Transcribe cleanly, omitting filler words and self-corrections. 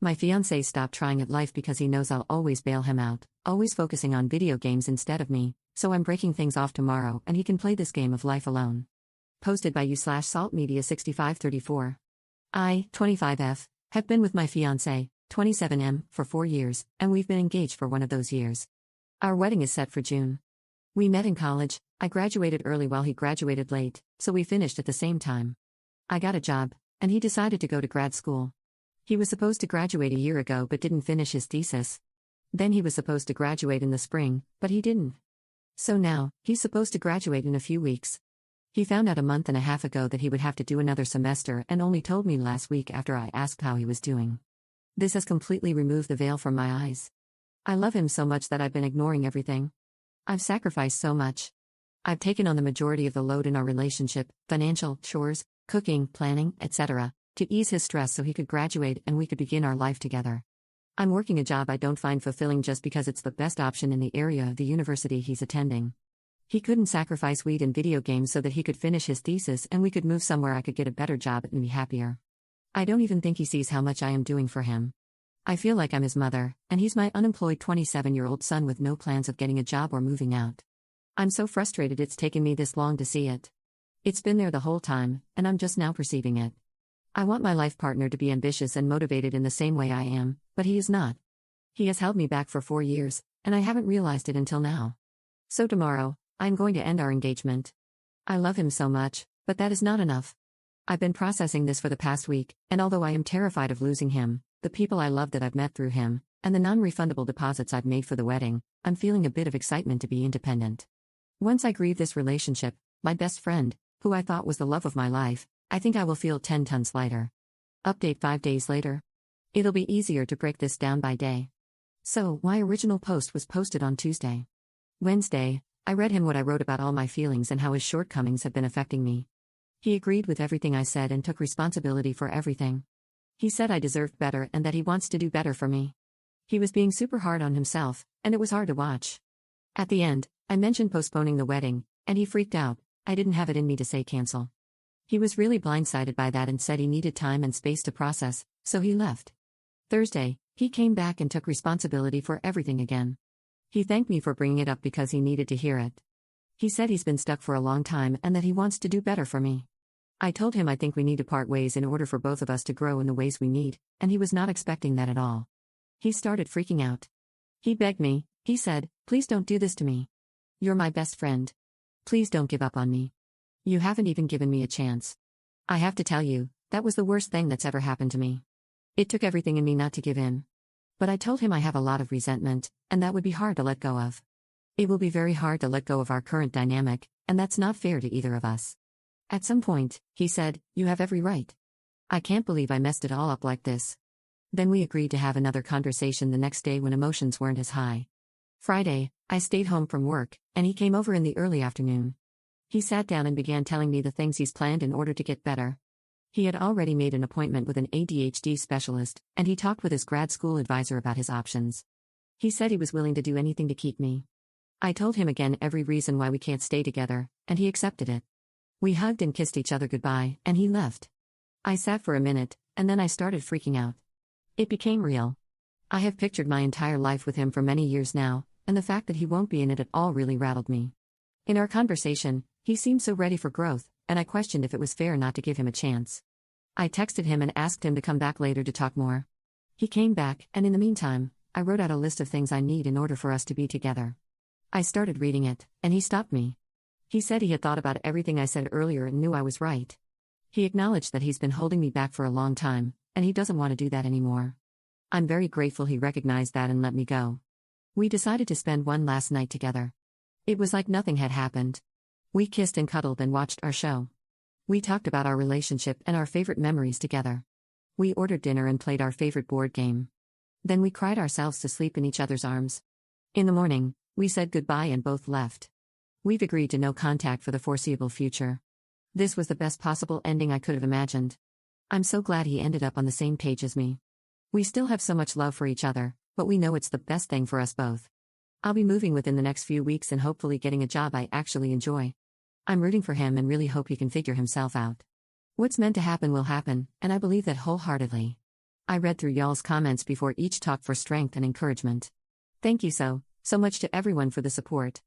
My fiancé stopped trying at life because he knows I'll always bail him out, always focusing on video games instead of me, so I'm breaking things off tomorrow and he can play this game of life alone. Posted by you/saltmedia6534. I, 25F, have been with my fiancé, 27M, for 4 years, and we've been engaged for one of those years. Our wedding is set for June. We met in college. I graduated early while he graduated late, so we finished at the same time. I got a job, and he decided to go to grad school. He was supposed to graduate a year ago but didn't finish his thesis. Then he was supposed to graduate in the spring, but he didn't. So now, he's supposed to graduate in a few weeks. He found out a month and a half ago that he would have to do another semester and only told me last week after I asked how he was doing. This has completely removed the veil from my eyes. I love him so much that I've been ignoring everything. I've sacrificed so much. I've taken on the majority of the load in our relationship, financial, chores, cooking, planning, etc., to ease his stress so he could graduate and we could begin our life together. I'm working a job I don't find fulfilling just because it's the best option in the area of the university he's attending. He couldn't sacrifice weed and video games so that he could finish his thesis and we could move somewhere I could get a better job and be happier. I don't even think he sees how much I am doing for him. I feel like I'm his mother, and he's my unemployed 27-year-old son with no plans of getting a job or moving out. I'm so frustrated it's taken me this long to see it. It's been there the whole time, and I'm just now perceiving it. I want my life partner to be ambitious and motivated in the same way I am, but he is not. He has held me back for 4 years, and I haven't realized it until now. So tomorrow, I'm going to end our engagement. I love him so much, but that is not enough. I've been processing this for the past week, and although I am terrified of losing him, the people I love that I've met through him, and the non-refundable deposits I've made for the wedding, I'm feeling a bit of excitement to be independent. Once I grieve this relationship, my best friend, who I thought was the love of my life, I think I will feel 10 tons lighter. Update 5 days later. It'll be easier to break this down by day. So, my original post was posted on Tuesday. Wednesday, I read him what I wrote about all my feelings and how his shortcomings have been affecting me. He agreed with everything I said and took responsibility for everything. He said I deserved better and that he wants to do better for me. He was being super hard on himself, and it was hard to watch. At the end, I mentioned postponing the wedding, and he freaked out. I didn't have it in me to say cancel. He was really blindsided by that and said he needed time and space to process, so he left. Thursday, he came back and took responsibility for everything again. He thanked me for bringing it up because he needed to hear it. He said he's been stuck for a long time and that he wants to do better for me. I told him I think we need to part ways in order for both of us to grow in the ways we need, and he was not expecting that at all. He started freaking out. He begged me, he said, "Please don't do this to me. You're my best friend. Please don't give up on me. You haven't even given me a chance." I have to tell you, that was the worst thing that's ever happened to me. It took everything in me not to give in. But I told him I have a lot of resentment, and that would be hard to let go of. It will be very hard to let go of our current dynamic, and that's not fair to either of us. At some point, he said, "You have every right. I can't believe I messed it all up like this." Then we agreed to have another conversation the next day when emotions weren't as high. Friday, I stayed home from work, and he came over in the early afternoon. He sat down and began telling me the things he's planned in order to get better. He had already made an appointment with an ADHD specialist, and he talked with his grad school advisor about his options. He said he was willing to do anything to keep me. I told him again every reason why we can't stay together, and he accepted it. We hugged and kissed each other goodbye, and he left. I sat for a minute, and then I started freaking out. It became real. I have pictured my entire life with him for many years now, and the fact that he won't be in it at all really rattled me. In our conversation, he seemed so ready for growth, and I questioned if it was fair not to give him a chance. I texted him and asked him to come back later to talk more. He came back, and in the meantime, I wrote out a list of things I need in order for us to be together. I started reading it, and he stopped me. He said he had thought about everything I said earlier and knew I was right. He acknowledged that he's been holding me back for a long time, and he doesn't want to do that anymore. I'm very grateful he recognized that and let me go. We decided to spend one last night together. It was like nothing had happened. We kissed and cuddled and watched our show. We talked about our relationship and our favorite memories together. We ordered dinner and played our favorite board game. Then we cried ourselves to sleep in each other's arms. In the morning, we said goodbye and both left. We've agreed to no contact for the foreseeable future. This was the best possible ending I could have imagined. I'm so glad he ended up on the same page as me. We still have so much love for each other, but we know it's the best thing for us both. I'll be moving within the next few weeks and hopefully getting a job I actually enjoy. I'm rooting for him and really hope he can figure himself out. What's meant to happen will happen, and I believe that wholeheartedly. I read through y'all's comments before each talk for strength and encouragement. Thank you so much to everyone for the support.